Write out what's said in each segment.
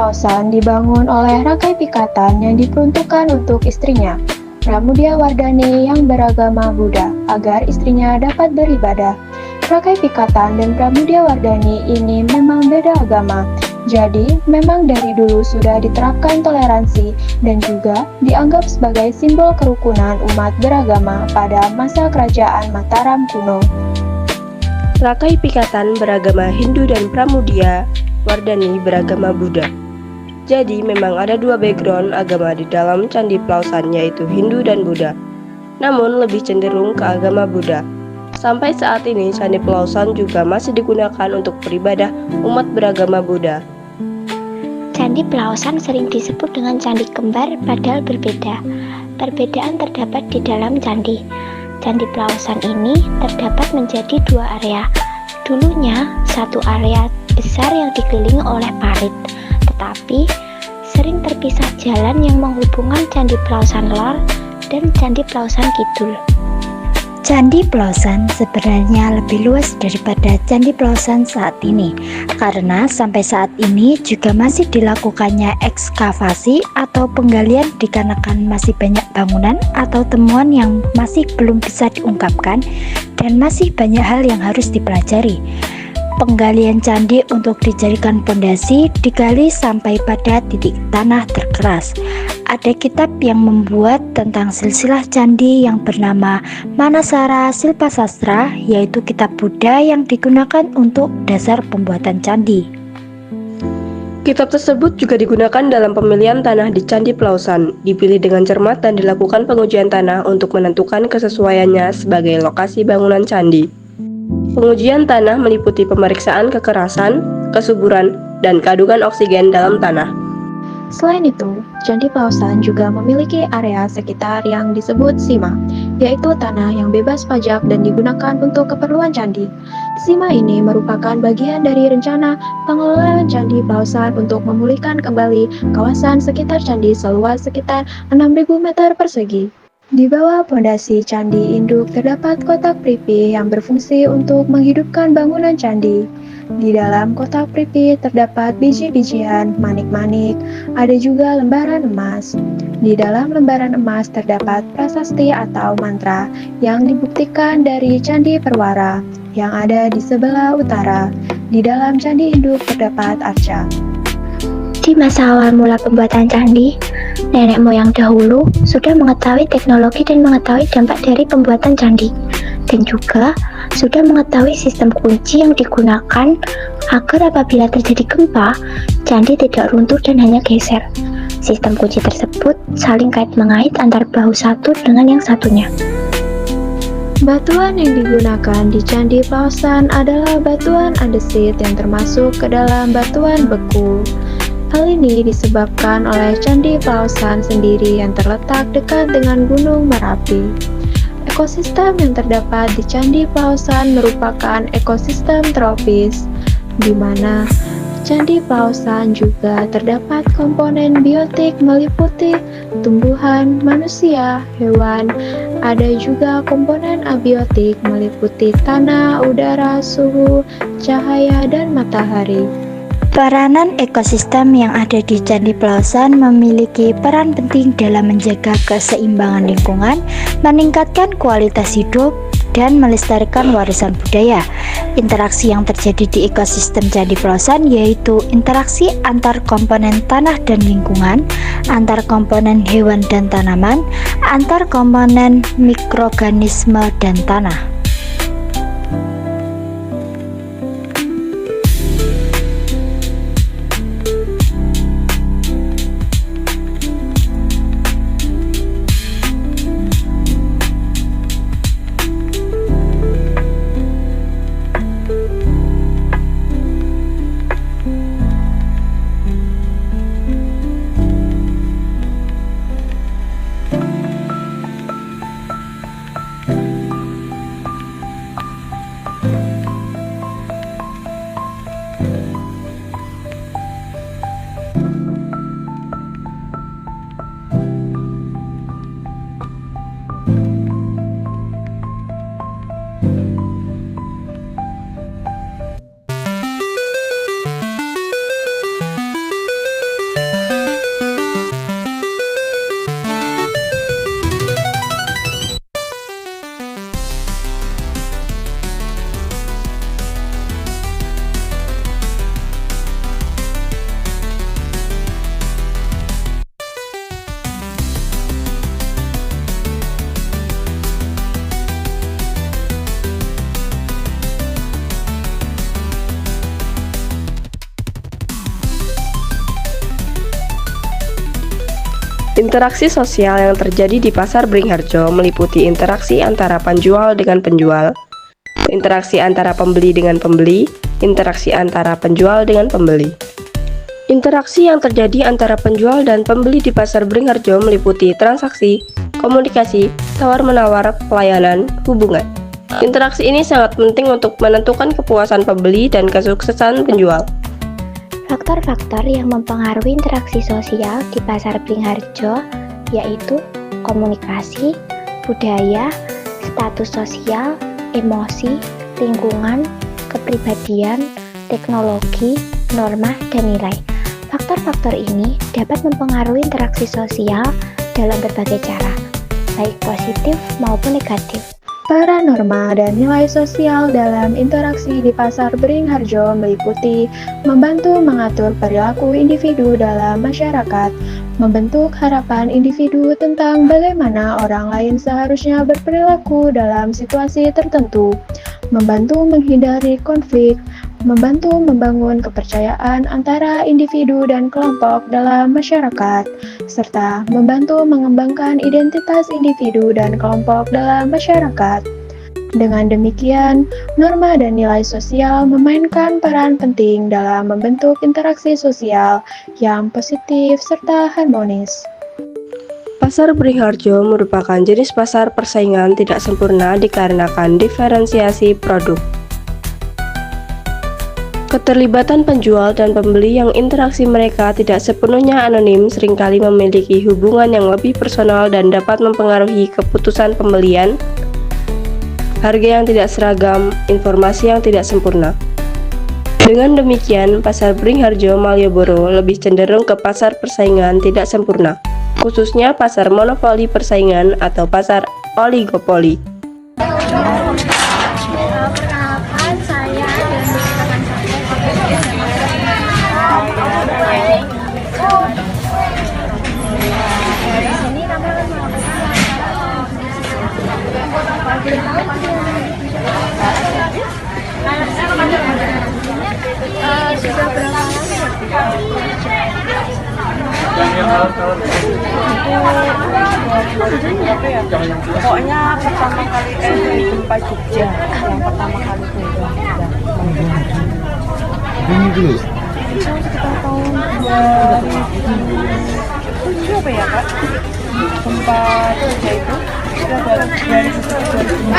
Plausan dibangun oleh Rakai Pikatan yang diperuntukkan untuk istrinya, Pramudia Wardani yang beragama Buddha, agar istrinya dapat beribadah. Rakai Pikatan dan Pramudia Wardani ini memang beda agama, jadi memang dari dulu sudah diterapkan toleransi dan juga dianggap sebagai simbol kerukunan umat beragama pada masa kerajaan Mataram kuno. Rakai Pikatan beragama Hindu dan Pramudia Wardani beragama Buddha. Jadi memang ada dua background agama di dalam Candi Plausan, yaitu Hindu dan Buddha. Namun lebih cenderung ke agama Buddha. Sampai saat ini Candi Plausan juga masih digunakan untuk beribadah umat beragama Buddha. Candi Plausan sering disebut dengan candi kembar padahal berbeda. Perbedaan terdapat di dalam candi. Candi Plausan ini terdapat menjadi dua area. Dulunya satu area besar yang dikelilingi oleh parit, tetapi sering terpisah jalan yang menghubungkan Candi Plausan Lor dan Candi Plausan Kidul. Candi Plausan sebenarnya lebih luas daripada Candi Plausan saat ini, karena sampai saat ini juga masih dilakukannya ekskavasi atau penggalian dikarenakan masih banyak bangunan atau temuan yang masih belum bisa diungkapkan dan masih banyak hal yang harus dipelajari. Penggalian candi untuk dijadikan pondasi digali sampai pada titik tanah terkeras. Ada kitab yang membuat tentang silsilah candi yang bernama Manasara Silpa Sastra, yaitu kitab Buddha yang digunakan untuk dasar pembuatan candi. Kitab tersebut juga digunakan dalam pemilihan tanah di Candi Plausan, dipilih dengan cermat dan dilakukan pengujian tanah untuk menentukan kesesuaiannya sebagai lokasi bangunan candi. Pengujian tanah meliputi pemeriksaan kekerasan, kesuburan, dan kandungan oksigen dalam tanah. Selain itu, Candi Plausan juga memiliki area sekitar yang disebut Sima, yaitu tanah yang bebas pajak dan digunakan untuk keperluan candi. Sima ini merupakan bagian dari rencana pengelolaan Candi Plausan untuk memulihkan kembali kawasan sekitar candi seluas sekitar 6.000 meter persegi. Di bawah pondasi candi induk terdapat kotak pripit yang berfungsi untuk menghidupkan bangunan candi. Di dalam kotak pripit terdapat biji-bijian, manik-manik, ada juga lembaran emas. Di dalam lembaran emas terdapat prasasti atau mantra yang dibuktikan dari Candi Perwara yang ada di sebelah utara. Di dalam candi induk terdapat arca. Di masa awal mula pembuatan candi, nenek moyang dahulu sudah mengetahui teknologi dan mengetahui dampak dari pembuatan candi, dan juga sudah mengetahui sistem kunci yang digunakan agar apabila terjadi gempa, candi tidak runtuh dan hanya geser. Sistem kunci tersebut saling kait-mengait antar bahu satu dengan yang satunya. Batuan yang digunakan di Candi Plausan adalah batuan andesit yang termasuk ke dalam batuan beku. Hal ini disebabkan oleh Candi Plausan sendiri yang terletak dekat dengan Gunung Merapi. Ekosistem yang terdapat di Candi Plausan merupakan ekosistem tropis, di mana Candi Plausan juga terdapat komponen biotik meliputi tumbuhan, manusia, hewan. Ada juga komponen abiotik meliputi tanah, udara, suhu, cahaya, dan matahari. Peranan ekosistem yang ada di Candi Plausan memiliki peran penting dalam menjaga keseimbangan lingkungan, meningkatkan kualitas hidup, dan melestarikan warisan budaya. Interaksi yang terjadi di ekosistem Candi Plausan yaitu interaksi antar komponen tanah dan lingkungan, antar komponen hewan dan tanaman, antar komponen mikroorganisme dan tanah. Interaksi sosial yang terjadi di Pasar Beringharjo meliputi interaksi antara penjual dengan penjual, interaksi antara pembeli dengan pembeli, interaksi antara penjual dengan pembeli. Interaksi yang terjadi antara penjual dan pembeli di Pasar Beringharjo meliputi transaksi, komunikasi, tawar-menawar, pelayanan, hubungan. Interaksi ini sangat penting untuk menentukan kepuasan pembeli dan kesuksesan penjual. Faktor-faktor yang mempengaruhi interaksi sosial di Pasar Beringharjo yaitu komunikasi, budaya, status sosial, emosi, lingkungan, kepribadian, teknologi, norma, dan nilai. Faktor-faktor ini dapat mempengaruhi interaksi sosial dalam berbagai cara, baik positif maupun negatif. Para norma dan nilai sosial dalam interaksi di Pasar Beringharjo meliputi membantu mengatur perilaku individu dalam masyarakat, membentuk harapan individu tentang bagaimana orang lain seharusnya berperilaku dalam situasi tertentu, membantu menghindari konflik, membantu membangun kepercayaan antara individu dan kelompok dalam masyarakat, serta membantu mengembangkan identitas individu dan kelompok dalam masyarakat. Dengan demikian, norma dan nilai sosial memainkan peran penting dalam membentuk interaksi sosial yang positif serta harmonis. Pasar Beringharjo merupakan jenis pasar persaingan tidak sempurna dikarenakan diferensiasi produk. Keterlibatan penjual dan pembeli yang interaksi mereka tidak sepenuhnya anonim seringkali memiliki hubungan yang lebih personal dan dapat mempengaruhi keputusan pembelian, harga yang tidak seragam, informasi yang tidak sempurna. Dengan demikian, Pasar Beringharjo Malioboro lebih cenderung ke pasar persaingan tidak sempurna, khususnya pasar monopoli persaingan atau pasar oligopoli. Perkenalkan, saya sudah berapa Pokoknya pertama kali jumpa Jogja, yang pertama kali Ini dulu. itu sekitar tahun 2007 apa ya Kak? Gempa Jogja itu sudah dari situ ke 2005.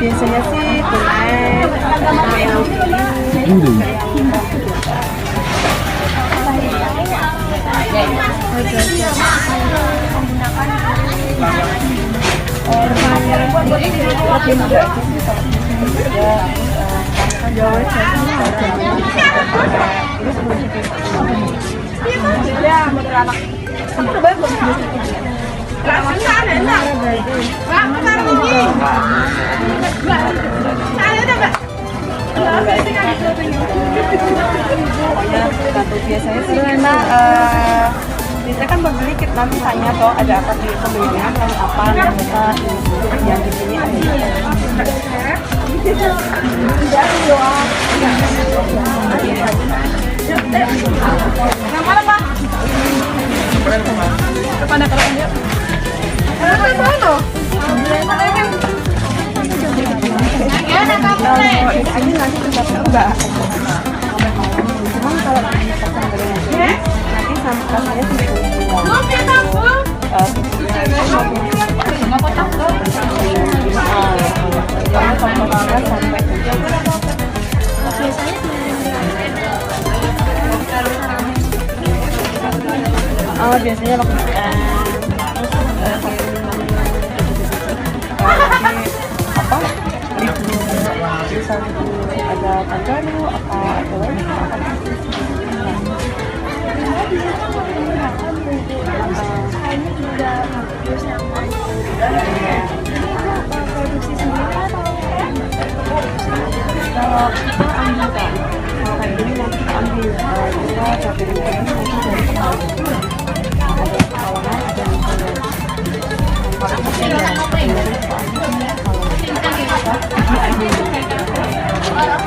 Biasanya sih tunai Dulu. lebih mudah biasanya sih kita kan pembeli kita nanti tanya toh ada apa di pembelian lalu apa yang kita yang di sini ada yang mana Pak? Kepada kalian dia. Ini nanti tetap enggak. Cuman kalau misalkan nanti sampahnya biasanya waktu apa misalnya ada pancaru apa ada lagi produksi sendiri kalau kita ambil kan kalau kayak gini nanti kita ambil kita cabai dari kawangan ada yang kalau Ya.